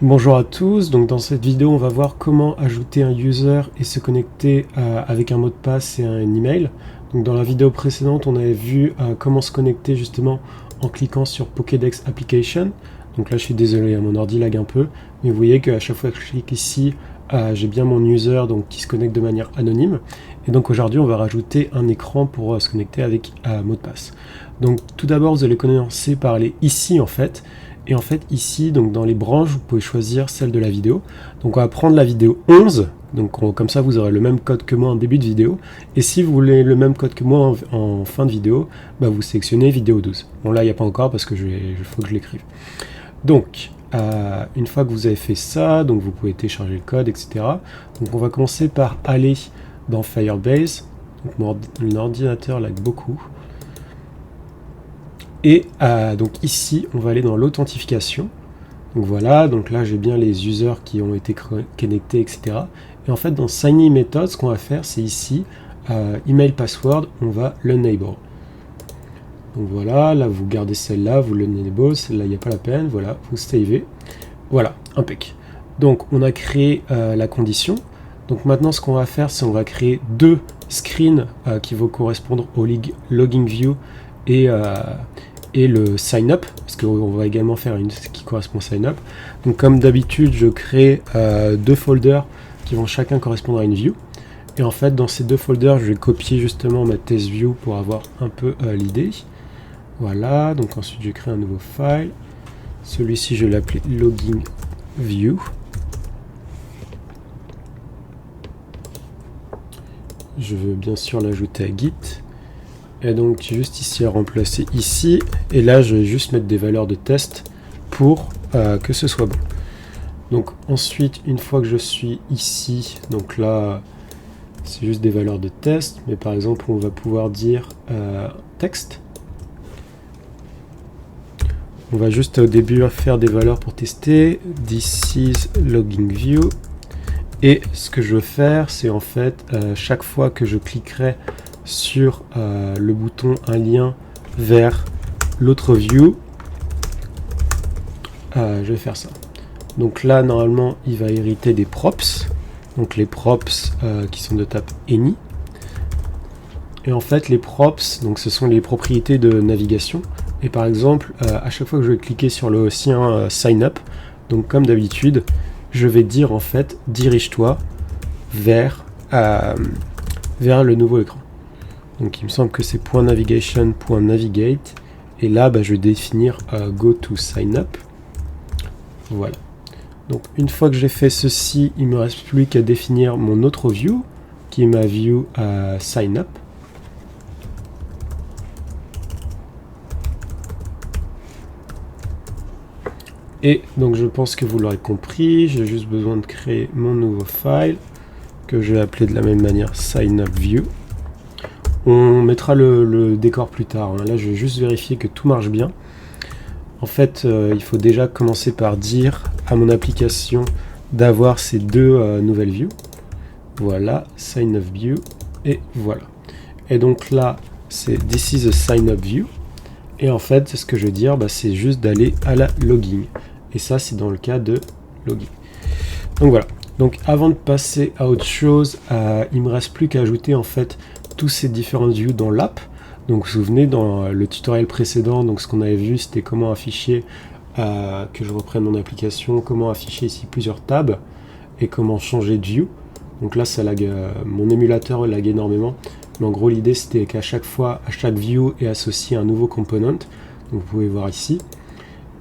Bonjour à tous, donc dans cette vidéo on va voir comment ajouter un user et se connecter avec un mot de passe et un email. Donc dans la vidéo précédente on avait vu comment se connecter justement en cliquant sur Pokédex Application. Donc là je suis désolé, mon ordi lag un peu, mais vous voyez qu'à chaque fois que je clique ici j'ai bien mon user donc, qui se connecte de manière anonyme. Et donc aujourd'hui on va rajouter un écran pour se connecter avec mot de passe. Donc tout d'abord vous allez commencer par aller ici en fait. Et en fait ici, donc dans les branches, vous pouvez choisir celle de la vidéo. Donc on va prendre la vidéo 11, donc comme ça vous aurez le même code que moi en début de vidéo. Et si vous voulez le même code que moi en fin de vidéo, bah vous sélectionnez vidéo 12. Bon là il n'y a pas encore parce que il faut que je l'écrive. Donc une fois que vous avez fait ça, donc vous pouvez télécharger le code, etc. Donc on va commencer par aller dans Firebase. Donc mon ordinateur lag beaucoup. Et donc ici, on va aller dans l'authentification. Donc voilà, donc là j'ai bien les users qui ont été connectés, etc. Et en fait, dans Sign-in Method, ce qu'on va faire, c'est ici, email password, on va l'enable. Donc voilà, là vous gardez celle-là, vous l'enable, celle-là il n'y a pas la peine, voilà, vous savez. Voilà, impec. Donc on a créé la condition. Donc maintenant ce qu'on va faire, c'est on va créer deux screens qui vont correspondre au logging view et le sign up, parce qu'on va également faire une qui correspond au sign up. Donc comme d'habitude, je crée deux folders qui vont chacun correspondre à une view. Et en fait, dans ces deux folders, je vais copier justement ma test view pour avoir un peu l'idée. Voilà, donc ensuite je crée un nouveau file. Celui-ci, je vais l'appeler logging view. Je veux bien sûr l'ajouter à Git. Et donc juste ici à remplacer ici, et là je vais juste mettre des valeurs de test pour que ce soit bon. Donc ensuite, une fois que je suis ici, donc là c'est juste des valeurs de test, mais par exemple on va pouvoir dire texte. On va juste au début faire des valeurs pour tester. This is logging view. Et ce que je veux faire, c'est en fait chaque fois que je cliquerai sur le bouton un lien vers l'autre view, je vais faire ça. Donc là normalement il va hériter des props, donc les props qui sont de type any. Et en fait les props, donc ce sont les propriétés de navigation. Et par exemple à chaque fois que je vais cliquer sur le sien sign up, donc comme d'habitude je vais dire en fait dirige-toi vers le nouveau écran. Donc il me semble que c'est .navigation.navigate. Et là, je vais définir go to sign up. Voilà. Donc une fois que j'ai fait ceci, il ne me reste plus qu'à définir mon autre view, qui est ma view sign up. Et donc je pense que vous l'aurez compris, j'ai juste besoin de créer mon nouveau file, que je vais appeler de la même manière sign up view. On mettra le décor plus tard. Là, je vais juste vérifier que tout marche bien. En fait, il faut déjà commencer par dire à mon application d'avoir ces deux nouvelles views. Voilà, sign up view. Et voilà. Et donc là, c'est this is a sign up view. Et en fait, ce que je veux dire, c'est juste d'aller à la logging. Et ça, c'est dans le cas de logging. Donc voilà. Donc avant de passer à autre chose, il me reste plus qu'à ajouter en fait tous ces différentes views dans l'app. Donc vous vous souvenez dans le tutoriel précédent, donc ce qu'on avait vu c'était comment afficher, que je reprenne mon application, comment afficher ici plusieurs tabs et comment changer de view. Donc là ça lag, mon émulateur lag énormément, mais en gros l'idée c'était qu'à chaque fois, à chaque view est associé un nouveau component. Donc vous pouvez voir ici.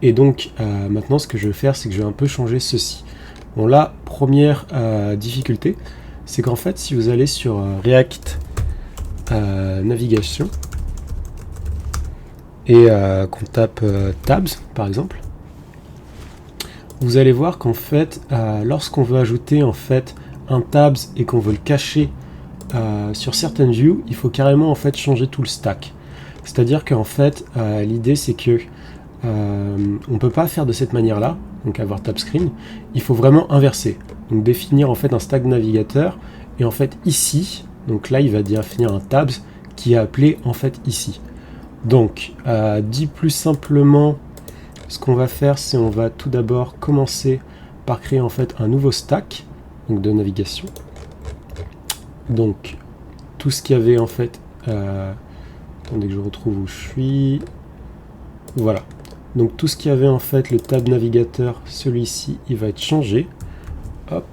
Et donc maintenant ce que je vais faire c'est que je vais un peu changer ceci. Bon là, première difficulté, c'est qu'en fait si vous allez sur React navigation et qu'on tape tabs par exemple, vous allez voir qu'en fait lorsqu'on veut ajouter en fait un tabs et qu'on veut le cacher sur certaines views, il faut carrément en fait changer tout le stack. C'est à dire qu'en fait l'idée c'est que on peut pas faire de cette manière là, donc avoir tab screen, il faut vraiment inverser, donc définir en fait un stack navigateur. Et en fait ici, donc là il va définir un tabs qui est appelé en fait ici. Donc dit plus simplement, ce qu'on va faire c'est on va tout d'abord commencer par créer en fait un nouveau stack donc de navigation. Donc tout ce qu'il y avait en fait, attendez que je retrouve où je suis, voilà. Donc tout ce qu'il y avait en fait, le tab navigateur, celui-ci, il va être changé. Hop.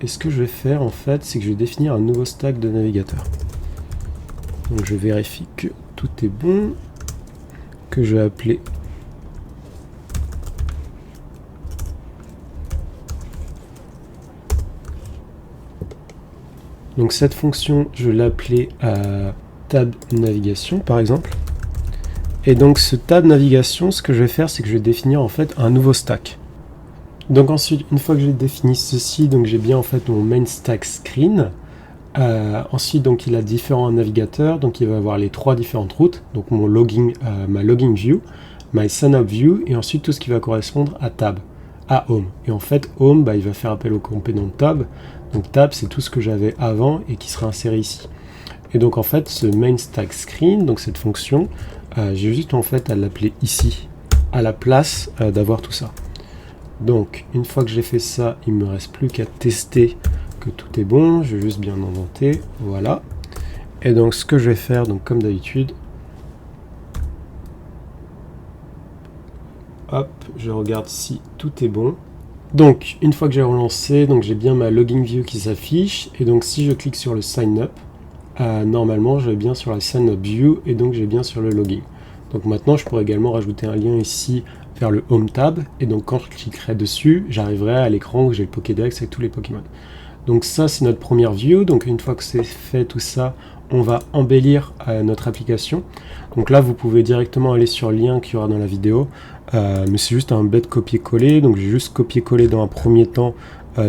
Et ce que je vais faire en fait, c'est que je vais définir un nouveau stack de navigateur. Donc je vérifie que tout est bon, que je vais appeler donc cette fonction, je vais l'appeler tab navigation par exemple. Et donc ce tab navigation, ce que je vais faire, c'est que je vais définir en fait un nouveau stack. Donc ensuite, une fois que j'ai défini ceci, donc j'ai bien en fait mon main stack screen. Ensuite, donc il a différents navigateurs, donc il va avoir les 3 différentes routes, donc mon logging, ma logging view, my sign-up view, et ensuite tout ce qui va correspondre à tab, à home. Et en fait, home, il va faire appel au complément tab. Donc tab, c'est tout ce que j'avais avant et qui sera inséré ici. Et donc en fait, ce main stack screen, donc cette fonction, j'ai juste en fait à l'appeler ici, à la place d'avoir tout ça. Donc une fois que j'ai fait ça, il me reste plus qu'à tester que tout est bon. Je vais juste bien indenter, voilà. Et donc ce que je vais faire, donc comme d'habitude, hop, je regarde si tout est bon. Donc une fois que j'ai relancé, donc j'ai bien ma logging view qui s'affiche, et donc si je clique sur le sign up, normalement je vais bien sur la sign up view, et donc j'ai bien sur le login. Donc maintenant je pourrais également rajouter un lien ici vers le home tab, et donc quand je cliquerai dessus, j'arriverai à l'écran où j'ai le Pokédex avec tous les Pokémon. Donc ça c'est notre première view. Donc une fois que c'est fait tout ça, on va embellir notre application. Donc là vous pouvez directement aller sur le lien qu'il y aura dans la vidéo, mais c'est juste un bête copier-coller. Donc j'ai juste copié-collé dans un premier temps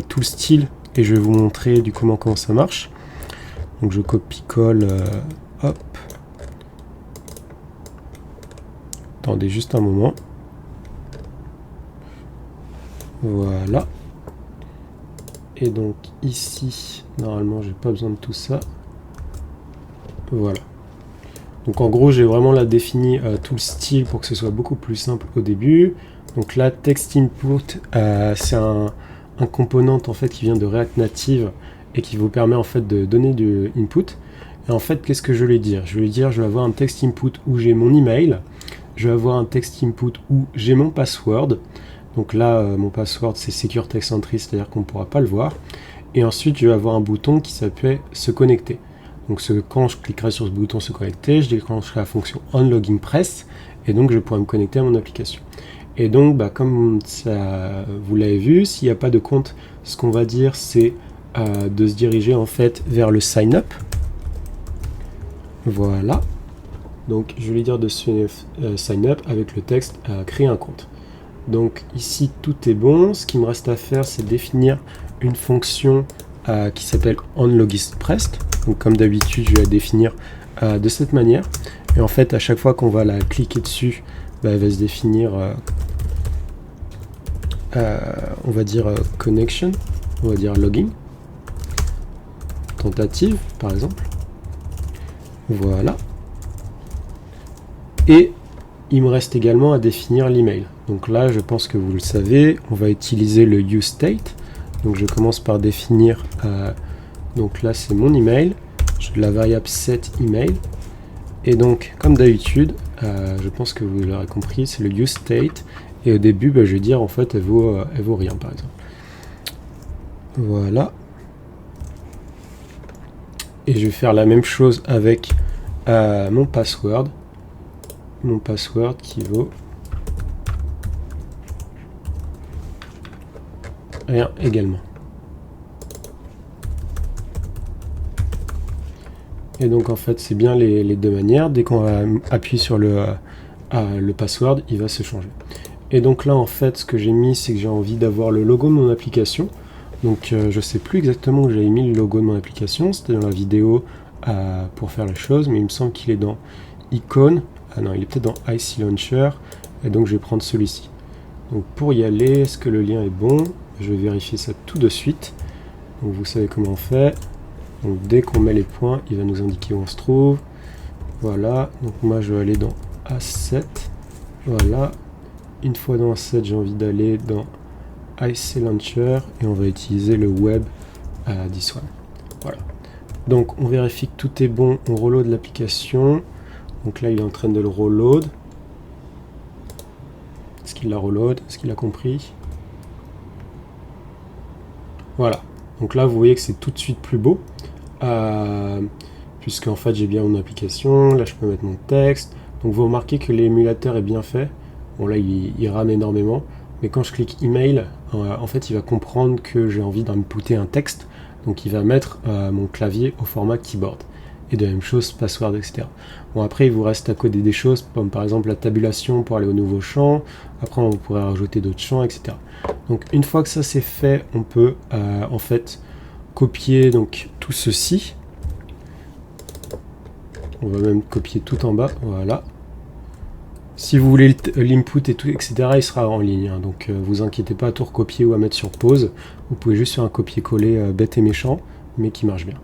tout le style, et je vais vous montrer du comment ça marche. Donc je copie-colle, hop. Attendez juste un moment. Voilà. Et donc ici, normalement, j'ai pas besoin de tout ça. Voilà. Donc en gros, j'ai vraiment là défini tout le style pour que ce soit beaucoup plus simple au début. Donc là, text input, c'est un component en fait qui vient de React Native et qui vous permet en fait de donner du input. Et en fait, qu'est-ce que je vais dire? Je vais dire, je vais avoir un text input où j'ai mon email. Je vais avoir un text input où j'ai mon password. Donc là, mon password, c'est Secure Text Entry, c'est-à-dire qu'on ne pourra pas le voir. Et ensuite, je vais avoir un bouton qui s'appelle se connecter. Donc quand je cliquerai sur ce bouton se connecter, je déclencherai la fonction onLoggingPress, et donc je pourrai me connecter à mon application. Et donc, comme ça, vous l'avez vu, s'il n'y a pas de compte, ce qu'on va dire, c'est de se diriger en fait vers le sign up. Voilà. Donc je vais dire de sign up avec le texte créer un compte. Donc ici tout est bon. Ce qui me reste à faire, c'est définir une fonction qui s'appelle onLoggingPress. Donc comme d'habitude, je vais la définir de cette manière. Et en fait, à chaque fois qu'on va la cliquer dessus, elle va se définir, on va dire connection, on va dire login, tentative par exemple. Voilà. Et il me reste également à définir l'email. Donc là, je pense que vous le savez, on va utiliser le useState. Donc je commence par définir, donc là c'est mon email, j'ai la variable setEmail. Et donc, comme d'habitude, je pense que vous l'aurez compris, c'est le useState. Et au début, je vais dire en fait, elle vaut rien par exemple. Voilà. Et je vais faire la même chose avec mon password. Mon password qui vaut rien également. Et donc en fait c'est bien les deux manières. Dès qu'on va appuyer sur le password, il va se changer. Et donc là en fait ce que j'ai mis, c'est que j'ai envie d'avoir le logo de mon application. Donc je sais plus exactement où j'avais mis le logo de mon application. C'était dans la vidéo pour faire la chose, mais il me semble qu'il est dans icône. Ah non, il est peut-être dans IC Launcher, et donc je vais prendre celui-ci. Donc pour y aller, est-ce que le lien est bon? Je vais vérifier ça tout de suite. Donc vous savez comment on fait. Donc dès qu'on met les points, il va nous indiquer où on se trouve. Voilà, donc moi je vais aller dans Asset. Voilà, une fois dans Asset, j'ai envie d'aller dans IC Launcher et on va utiliser le web this one. Voilà. Donc on vérifie que tout est bon, on reload l'application. Donc là il est en train de le reload. Est-ce qu'il l'a reload? Est-ce qu'il a compris? Voilà. Donc là vous voyez que c'est tout de suite plus beau. Puisque en fait j'ai bien mon application. Là je peux mettre mon texte. Donc vous remarquez que l'émulateur est bien fait. Bon là il rame énormément. Mais quand je clique email, en fait il va comprendre que j'ai envie d'inputter un texte. Donc il va mettre mon clavier au format keyboard. Et de la même chose, password, etc. Bon, après, il vous reste à coder des choses, comme par exemple la tabulation pour aller au nouveau champ. Après, on pourrait rajouter d'autres champs, etc. Donc une fois que ça c'est fait, on peut en fait copier donc tout ceci. On va même copier tout en bas, voilà. Si vous voulez l'input et tout, etc., il sera en ligne. Hein, donc vous inquiétez pas à tout recopier ou à mettre sur pause. Vous pouvez juste faire un copier-coller bête et méchant, mais qui marche bien.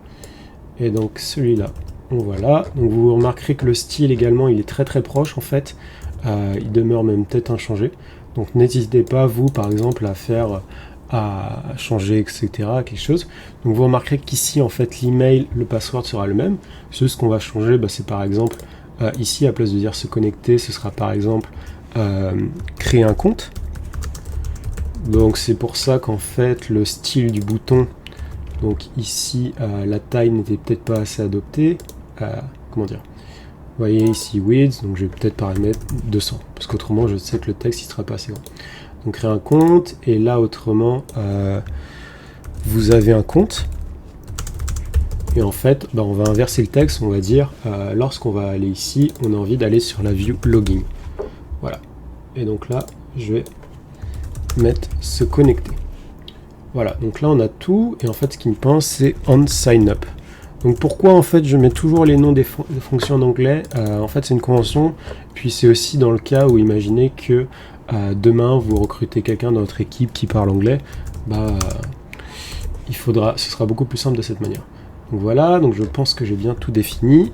Et donc celui-là, on voit là. Donc vous remarquerez que le style également, il est très très proche en fait. Il demeure même peut-être inchangé. Donc n'hésitez pas, vous, par exemple, à changer, etc., quelque chose. Donc vous remarquerez qu'ici, en fait, l'email, le password sera le même. Ce qu'on va changer, c'est par exemple, ici, à place de dire se connecter, ce sera par exemple créer un compte. Donc c'est pour ça qu'en fait, le style du bouton, donc ici, la taille n'était peut-être pas assez adoptée. Comment dire? Vous voyez ici width, donc je vais peut-être paramètre 200, parce qu'autrement je sais que le texte il sera pas assez grand. Donc créer un compte, et là autrement, vous avez un compte, et en fait, on va inverser le texte, on va dire, lorsqu'on va aller ici, on a envie d'aller sur la view login. Voilà. Et donc là, je vais mettre se connecter. Voilà, donc là on a tout, et en fait ce qui me pense c'est on sign up. Donc pourquoi en fait je mets toujours les noms des fonctions en anglais? En fait c'est une convention, puis c'est aussi dans le cas où imaginez que demain vous recrutez quelqu'un dans votre équipe qui parle anglais, ce sera beaucoup plus simple de cette manière. Donc voilà, donc je pense que j'ai bien tout défini.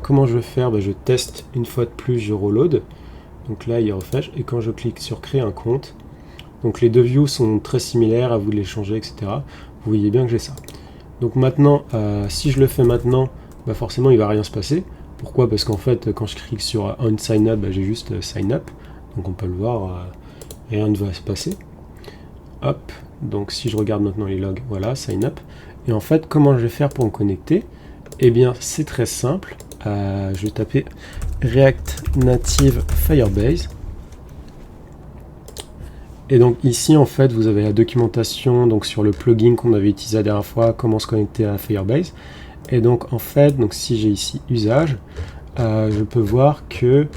Comment je vais faire? Je teste une fois de plus, je reload. Donc là il refresh, et quand je clique sur créer un compte, donc les deux views sont très similaires, à vous de les changer, etc. Vous voyez bien que j'ai ça. Donc maintenant, si je le fais maintenant, forcément il va rien se passer. Pourquoi? Parce qu'en fait, quand je clique sur on sign up, j'ai juste sign up. Donc on peut le voir, rien ne va se passer. Hop, donc si je regarde maintenant les logs, voilà, sign up. Et en fait, comment je vais faire pour me connecter? Eh bien, c'est très simple. Je vais taper React Native Firebase. Et donc ici en fait vous avez la documentation donc sur le plugin qu'on avait utilisé la dernière fois, comment se connecter à Firebase. Et donc en fait, donc si j'ai ici usage, je peux voir que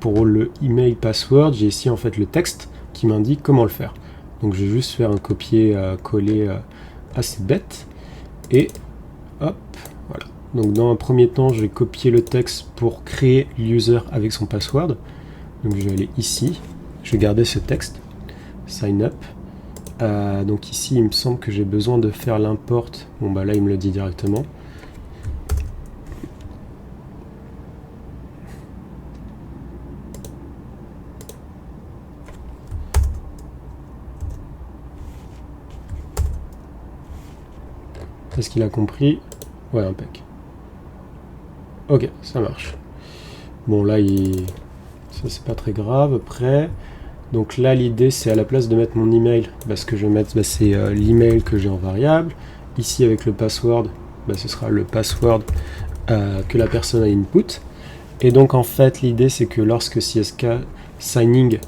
pour le email password, j'ai ici en fait le texte qui m'indique comment le faire. Donc je vais juste faire un copier-coller assez bête. Et hop, voilà. Donc dans un premier temps, je vais copier le texte pour créer l'user avec son password. Donc je vais aller ici. Je vais garder ce texte, sign up. Donc ici, il me semble que j'ai besoin de faire l'import. Bon, là, il me le dit directement. Est-ce qu'il a compris? Ouais, impec. Ok, ça marche. Bon, là, ça, c'est pas très grave. Après... Donc là l'idée c'est à la place de mettre mon email, ce que je vais mettre c'est l'email que j'ai en variable. Ici avec le password, ce sera le password que la personne a input. Et donc en fait l'idée c'est que lorsque CSK signing,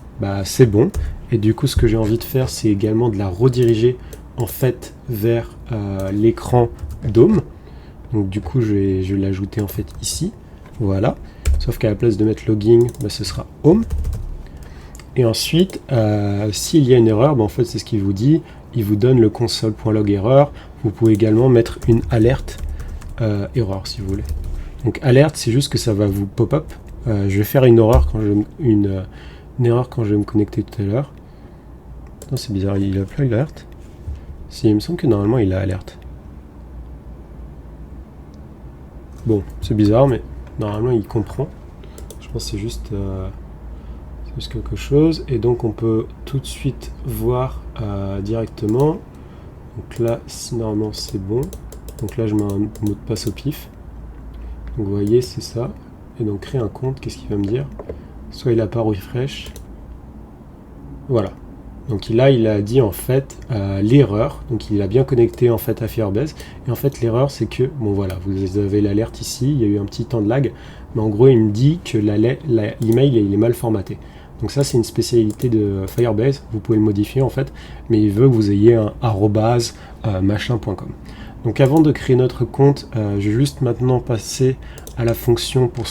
c'est bon. Et du coup ce que j'ai envie de faire c'est également de la rediriger en fait vers l'écran Dome. Donc du coup je vais l'ajouter en fait ici. Voilà. Sauf qu'à la place de mettre login, ce sera home. Et ensuite, s'il y a une erreur, en fait c'est ce qu'il vous dit, il vous donne le console.log erreur. Vous pouvez également mettre une alerte erreur si vous voulez. Donc alerte, c'est juste que ça va vous pop-up. Je vais faire une erreur quand une erreur quand je vais me connecter tout à l'heure. Non, c'est bizarre, il a pas l'alerte. Si, il me semble que normalement il a alerte. Bon, c'est bizarre, mais normalement il comprend. Je pense que c'est juste plus quelque chose. Et donc on peut tout de suite voir directement. Donc là, si normalement c'est bon. Donc là je mets un mot de passe au pif. Donc vous voyez, c'est ça. Et donc créer un compte, qu'est-ce qu'il va me dire? Soit il a pas refresh. Voilà. Donc là, il a dit en fait l'erreur. Donc il a bien connecté en fait à Firebase. Et en fait, l'erreur, c'est que, bon voilà, vous avez l'alerte ici. Il y a eu un petit temps de lag. Mais en gros, il me dit que l'email, il est mal formaté. Donc ça, c'est une spécialité de Firebase. Vous pouvez le modifier en fait. Mais il veut que vous ayez un arrobase machin.com. Donc avant de créer notre compte, je vais juste maintenant passer à la fonction pour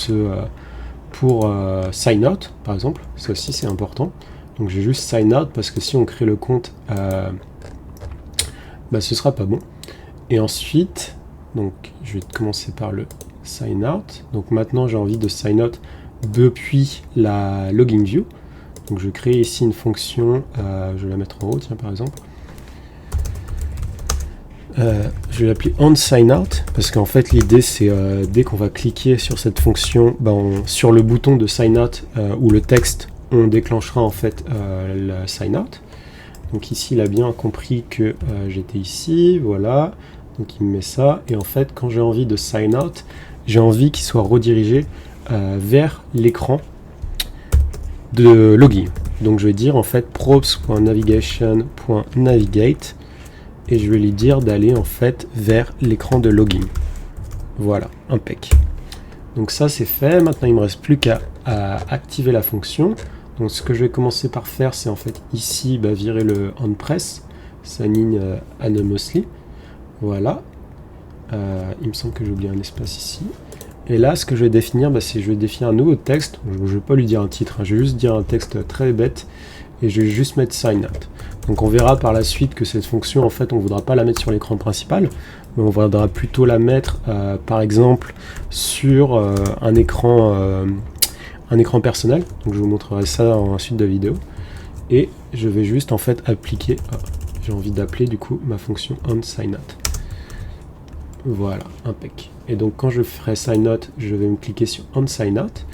sign out, par exemple. Ça aussi, c'est important. Donc je vais juste sign out parce que si on crée le compte, ce sera pas bon. Et ensuite, donc je vais commencer par le sign out. Donc maintenant j'ai envie de sign out depuis la login view. Donc je vais créer ici une fonction, je vais la mettre en haut, tiens par exemple. Je vais l'appeler onSignout parce qu'en fait l'idée c'est dès qu'on va cliquer sur cette fonction, sur le bouton de sign out ou le texte, on déclenchera en fait le sign out. Donc ici il a bien compris que j'étais ici, voilà. Donc il me met ça et en fait quand j'ai envie de sign out, j'ai envie qu'il soit redirigé vers l'écran de login. Donc je vais dire en fait props.navigation.navigate et je vais lui dire d'aller en fait vers l'écran de login. Voilà, impec. Donc ça c'est fait, maintenant il ne me reste plus qu'à activer la fonction. Donc ce que je vais commencer par faire, c'est en fait ici virer le onPress, sign in anonymously. Voilà. Il me semble que j'ai oublié un espace ici. Et là, ce que je vais définir, c'est je vais définir un nouveau texte. Je ne vais pas lui dire un titre, je vais juste dire un texte très bête et je vais juste mettre sign out. Donc on verra par la suite que cette fonction, en fait, on ne voudra pas la mettre sur l'écran principal, mais on voudra plutôt la mettre, par exemple, sur un écran personnel. Donc je vous montrerai ça en suite de vidéo. Et je vais juste en fait appliquer, j'ai envie d'appeler du coup ma fonction onSignout. Voilà, impec. Et donc quand je ferai sign out, je vais me cliquer sur onSignout.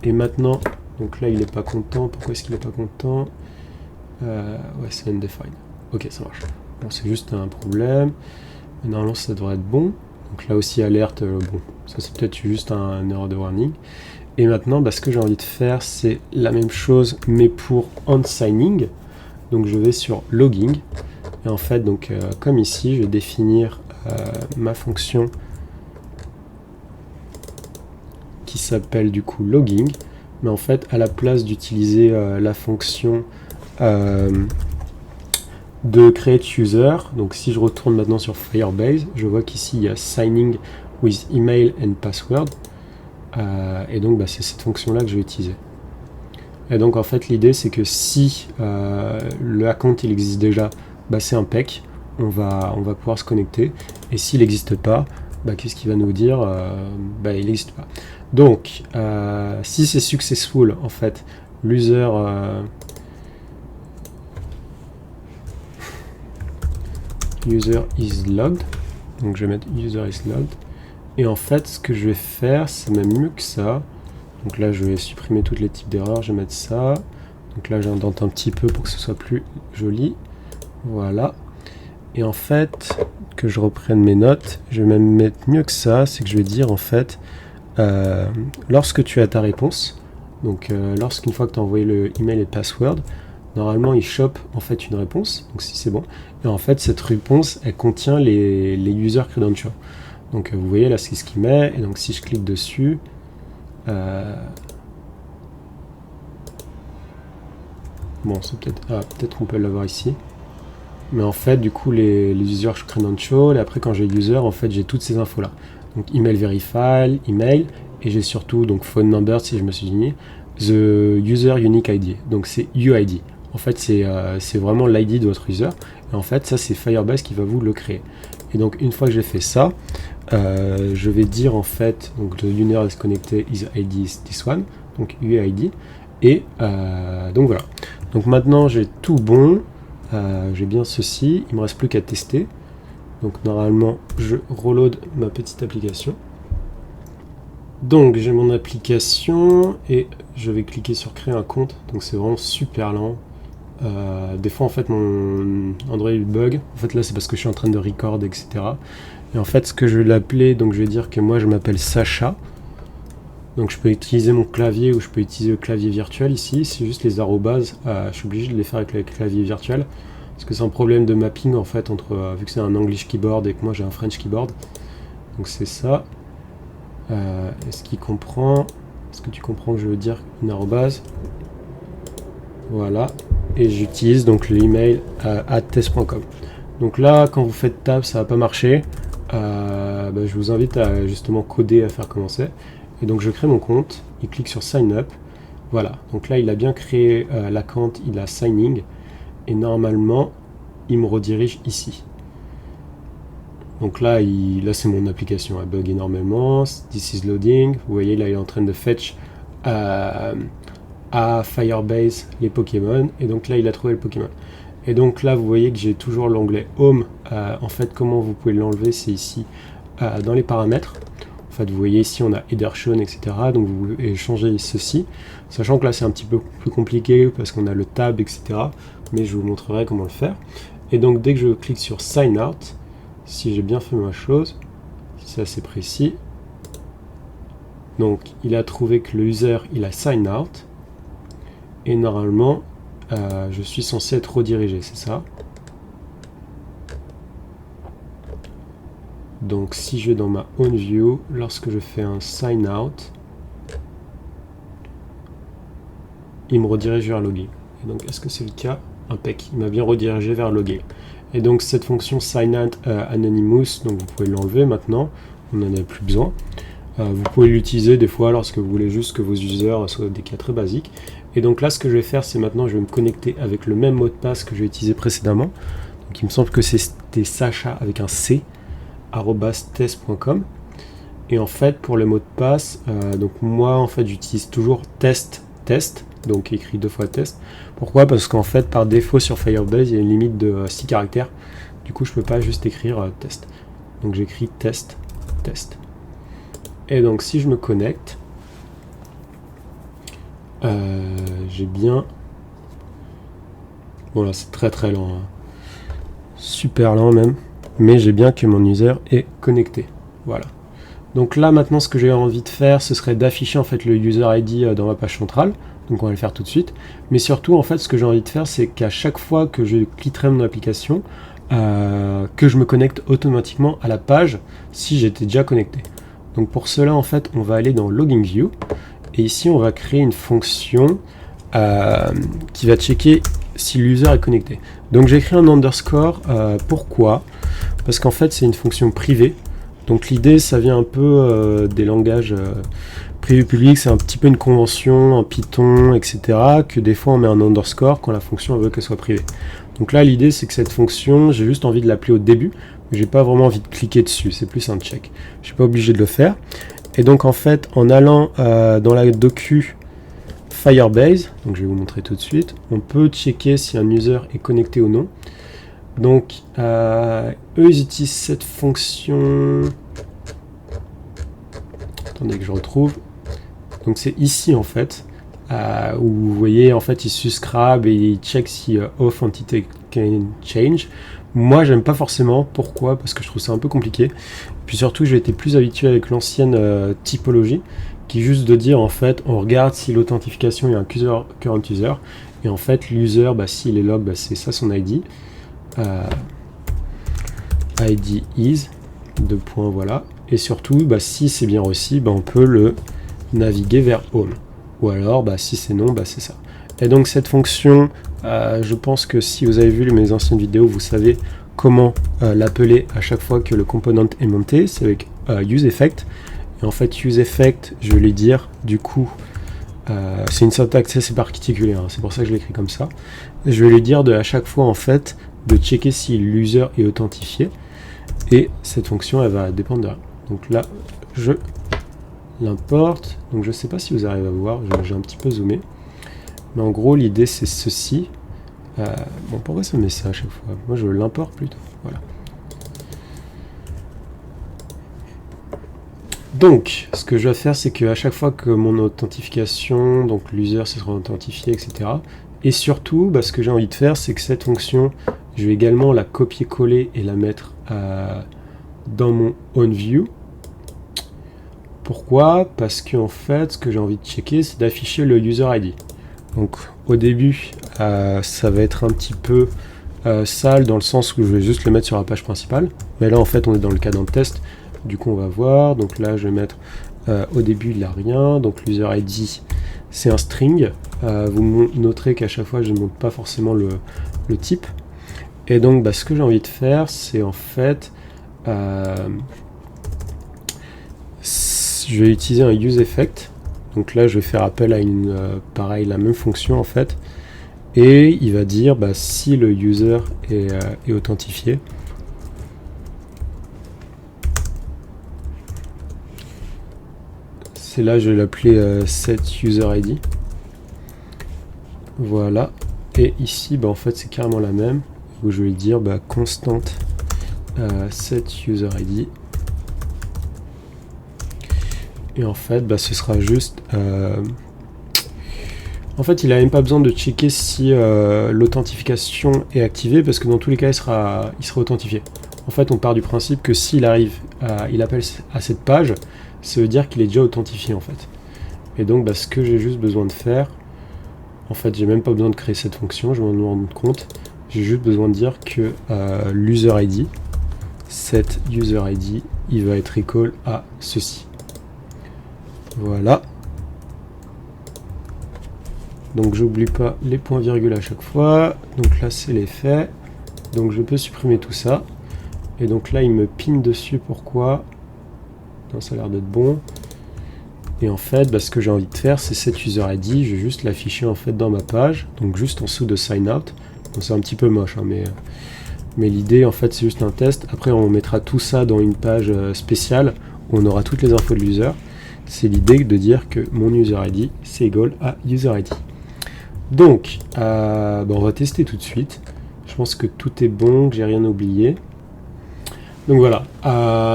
Et maintenant, donc là il n'est pas content. Pourquoi est-ce qu'il n'est pas content? Ouais, c'est undefined. Ok, ça marche. Bon, c'est juste un problème. Mais normalement ça devrait être bon. Donc là aussi alerte, bon, ça c'est peut-être juste un erreur de warning. Et maintenant, ce que j'ai envie de faire, c'est la même chose, mais pour onSigning. Donc je vais sur logging. Et en fait, donc comme ici, je vais définir ma fonction qui s'appelle du coup logging. Mais en fait, à la place d'utiliser la fonction de create user, donc si je retourne maintenant sur Firebase, je vois qu'ici il y a signing with email and password. Et donc c'est cette fonction là que je vais utiliser. Et donc en fait l'idée c'est que si le account il existe déjà, c'est impec, on va pouvoir se connecter. Et s'il n'existe pas, qu'est-ce qu'il va nous dire? Il n'existe pas. Donc si c'est successful, en fait l'user user is logged. Donc je vais mettre user is logged. Et en fait, ce que je vais faire, c'est même mieux que ça. Donc là, je vais supprimer tous les types d'erreurs. Je vais mettre ça. Donc là, j'indente un petit peu pour que ce soit plus joli. Voilà. Et en fait, que je reprenne mes notes, je vais même mettre mieux que ça. C'est que je vais dire, en fait, lorsque tu as ta réponse, donc lorsqu'une fois que tu as envoyé le email et le password, normalement, il chope en fait une réponse. Donc si c'est bon. Et en fait, cette réponse, elle contient les user credentials. Donc vous voyez là c'est ce qu'il met, et donc si je clique dessus, bon c'est peut-être qu'on peut l'avoir ici, mais en fait du coup les user credentials, et après quand j'ai user en fait j'ai toutes ces infos là, donc email verify, email, et j'ai surtout donc phone number si je me suis signé, the user unique ID, donc c'est UID. En fait c'est vraiment l'ID de votre user, et en fait ça c'est Firebase qui va vous le créer. Et donc une fois que j'ai fait ça, je vais dire en fait donc the user is connected is ID is this one, donc UID, et donc voilà. Donc maintenant j'ai tout bon, j'ai bien ceci, il me reste plus qu'à tester. Donc normalement je reload ma petite application. Donc j'ai mon application et je vais cliquer sur créer un compte, donc c'est vraiment super lent. Des fois en fait mon Android bug, en fait là c'est parce que je suis en train de record, etc. Et en fait ce que je vais l'appeler, donc je vais dire que moi je m'appelle Sacha. Donc je peux utiliser mon clavier ou je peux utiliser le clavier virtuel ici, c'est juste les arrobases, je suis obligé de les faire avec le clavier virtuel. Parce que c'est un problème de mapping en fait, entre vu que c'est un English keyboard et que moi j'ai un French keyboard. Donc c'est ça. Est-ce qu'il comprend? Est-ce que tu comprends que je veux dire une arrobase? Voilà. Et j'utilise donc l'email @test.com. Donc là, quand vous faites tab, ça va pas marcher. Je vous invite à justement coder, à faire commencer. Et donc je crée mon compte, il clique sur Sign Up. Voilà. Donc là, il a bien créé la compte, il a Signing. Et normalement, il me redirige ici. Donc là, c'est mon application, elle bug énormément. This is loading. Vous voyez, là, il est en train de fetch à Firebase les Pokémon. Et donc là, il a trouvé le Pokémon. Et donc là, vous voyez que j'ai toujours l'onglet Home. En fait, comment vous pouvez l'enlever, c'est ici, dans les paramètres. En fait, vous voyez ici, on a Header Shown, etc. Donc vous pouvez changer ceci. Sachant que là, c'est un petit peu plus compliqué parce qu'on a le tab, etc. Mais je vous montrerai comment le faire. Et donc, dès que je clique sur Sign Out, si j'ai bien fait ma chose, c'est assez précis. Donc, il a trouvé que le user, il a sign out. Et normalement, je suis censé être redirigé, c'est ça. Donc, si je vais dans ma own view, lorsque je fais un sign out, il me redirige vers login. Et donc, est-ce que c'est le cas? Impec, il m'a bien redirigé vers login. Et donc cette fonction sign out anonymous, donc vous pouvez l'enlever maintenant, on n'en a plus besoin. Vous pouvez l'utiliser des fois lorsque vous voulez juste que vos users soient des cas très basiques. Et donc là, ce que je vais faire, c'est maintenant, je vais me connecter avec le même mot de passe que j'ai utilisé précédemment. Donc il me semble que c'était Sacha avec un C, @test.com. Et en fait, pour le mot de passe, donc moi, en fait, j'utilise toujours test, donc écrit 2 fois test. Pourquoi? Parce qu'en fait, par défaut sur Firebase, il y a une limite de 6 caractères. Du coup, je peux pas juste écrire test. Donc j'écris test. Et donc si je me connecte, j'ai bien... Bon là, c'est très très lent. Hein. Super lent même. Mais j'ai bien que mon user est connecté. Voilà. Donc là, maintenant, ce que j'ai envie de faire, ce serait d'afficher en fait le user ID dans ma page centrale. Donc on va le faire tout de suite. Mais surtout, en fait, ce que j'ai envie de faire, c'est qu'à chaque fois que je quitterai mon application, que je me connecte automatiquement à la page si j'étais déjà connecté. Donc pour cela, en fait, on va aller dans Logging View. Et ici, on va créer une fonction qui va checker si l'user est connecté. Donc j'ai écrit un underscore. Pourquoi? Parce qu'en fait, c'est une fonction privée. Donc l'idée, ça vient un peu des langages privé public, c'est un petit peu une convention en Python, etc. que des fois on met un underscore quand la fonction veut qu'elle soit privée. Donc là, l'idée, c'est que cette fonction, j'ai juste envie de l'appeler au début, mais j'ai pas vraiment envie de cliquer dessus, c'est plus un check. Je suis pas obligé de le faire. Et donc en fait, en allant dans la docu Firebase, donc je vais vous montrer tout de suite, on peut checker si un user est connecté ou non. Donc, eux, ils utilisent cette fonction... Attendez que je retrouve. Donc, c'est ici, en fait, où vous voyez, en fait, ils subscribe et ils check si auth entity can change. Moi, j'aime pas forcément. Pourquoi? Parce que je trouve ça un peu compliqué. Puis surtout, j'ai été plus habitué avec l'ancienne typologie, qui est juste de dire, en fait, on regarde si l'authentification est un current user. Et en fait, l'user, s'il est log, c'est ça son ID. ID is, voilà. Et surtout, si c'est bien reçu, on peut le naviguer vers home. Ou alors, si c'est non, c'est ça. Et donc cette fonction, je pense que si vous avez vu mes anciennes vidéos, vous savez comment l'appeler à chaque fois que le component est monté. C'est avec useEffect. Et en fait, useEffect, je vais lui dire, du coup, c'est une syntaxe assez particulière, c'est pour ça que je l'écris comme ça. Je vais lui dire à chaque fois, en fait, de checker si l'user est authentifié. Et cette fonction, elle va dépendre de rien. Donc là, je l'importe. Donc je ne sais pas si vous arrivez à voir, j'ai un petit peu zoomé. Mais en gros, l'idée, c'est ceci. Pourquoi ça met ça à chaque fois? Moi, je l'importe plutôt. Voilà. Donc, ce que je vais faire, c'est qu'à chaque fois que mon authentification, donc l'user se sera authentifié, etc. Et surtout, ce que j'ai envie de faire, c'est que cette fonction, je vais également la copier-coller et la mettre dans mon onView. Pourquoi? Parce qu'en fait, ce que j'ai envie de checker, c'est d'afficher le user ID. Donc, au début, ça va être un petit peu sale dans le sens où je vais juste le mettre sur la page principale. Mais là, en fait, on est dans le cas d'un test. Du coup, on va voir. Donc là, je vais mettre au début, il n'y a rien. Donc, l'user ID, c'est un string. Vous noterez qu'à chaque fois, je ne montre pas forcément le type. Et donc, ce que j'ai envie de faire, c'est en fait... je vais utiliser un useEffect. Donc là, je vais faire appel à pareil, la même fonction en fait. Et il va dire si le user est authentifié. C'est là, je vais l'appeler setUserID. Voilà. Et ici, en fait, c'est carrément la même. Où je vais dire constante setUserID. Et en fait, ce sera juste... En fait, il n'a même pas besoin de checker si l'authentification est activée, parce que dans tous les cas, il sera authentifié. En fait, on part du principe que s'il arrive, il appelle à cette page, ça veut dire qu'il est déjà authentifié, en fait. Et donc, ce que j'ai juste besoin de faire, en fait, j'ai même pas besoin de créer cette fonction, je vais m'en rendre compte. J'ai juste besoin de dire que l'user ID, set user ID, il va être equal à ceci. Voilà. Donc j'oublie pas les points virgules à chaque fois. Donc là c'est les faits. Donc je peux supprimer tout ça. Et donc là il me pine dessus. Pourquoi? Non, ça a l'air d'être bon. Et en fait ce que j'ai envie de faire c'est cette user ID. Je vais juste l'afficher en fait dans ma page. Donc juste en dessous de sign out. Donc c'est un petit peu moche hein, mais l'idée en fait c'est juste un test. Après on mettra tout ça dans une page spéciale où on aura toutes les infos de l'user. C'est l'idée de dire que mon user ID c'est égal à user ID. Donc, on va tester tout de suite. Je pense que tout est bon, que j'ai rien oublié. Donc voilà.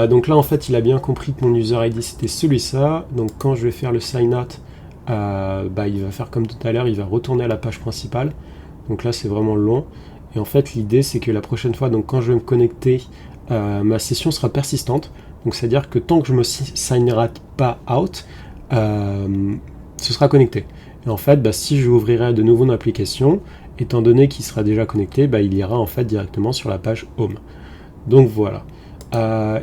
Donc là, en fait, il a bien compris que mon user ID c'était celui-là. Donc quand je vais faire le sign out, il va faire comme tout à l'heure, il va retourner à la page principale. Donc là, c'est vraiment long. Et en fait, l'idée, c'est que la prochaine fois, donc quand je vais me connecter, ma session sera persistante. Donc c'est-à-dire que tant que je me signerai pas out, ce sera connecté. Et en fait, si je ouvrirai de nouveau une application, étant donné qu'il sera déjà connecté, il ira en fait directement sur la page Home. Donc voilà.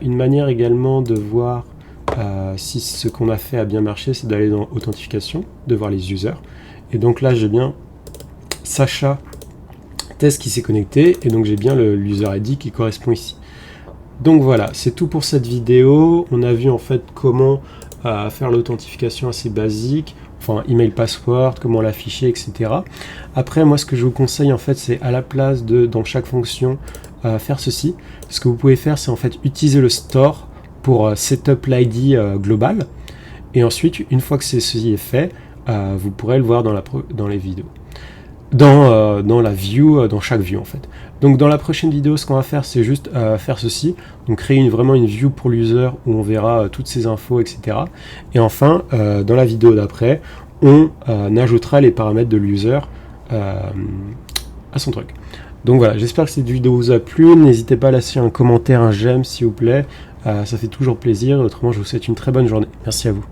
Une manière également de voir si ce qu'on a fait a bien marché, c'est d'aller dans Authentification, de voir les users. Et donc là, j'ai bien Sacha test qui s'est connecté, et donc j'ai bien l'user ID qui correspond ici. Donc voilà, c'est tout pour cette vidéo. On a vu en fait comment faire l'authentification assez basique, enfin email password, comment l'afficher, etc. Après, moi ce que je vous conseille en fait, c'est à la place de dans chaque fonction faire ceci. Ce que vous pouvez faire, c'est en fait utiliser le store pour setup l'ID global. Et ensuite, une fois que ceci est fait, vous pourrez le voir dans les vidéos. Dans la view, dans chaque view en fait. Donc dans la prochaine vidéo, ce qu'on va faire, c'est juste faire ceci, donc créer vraiment une view pour l'user où on verra toutes ces infos, etc. Et enfin, dans la vidéo d'après, on ajoutera les paramètres de l'user à son truc. Donc voilà, j'espère que cette vidéo vous a plu. N'hésitez pas à laisser un commentaire, un j'aime s'il vous plaît. Ça fait toujours plaisir. Autrement, je vous souhaite une très bonne journée. Merci à vous.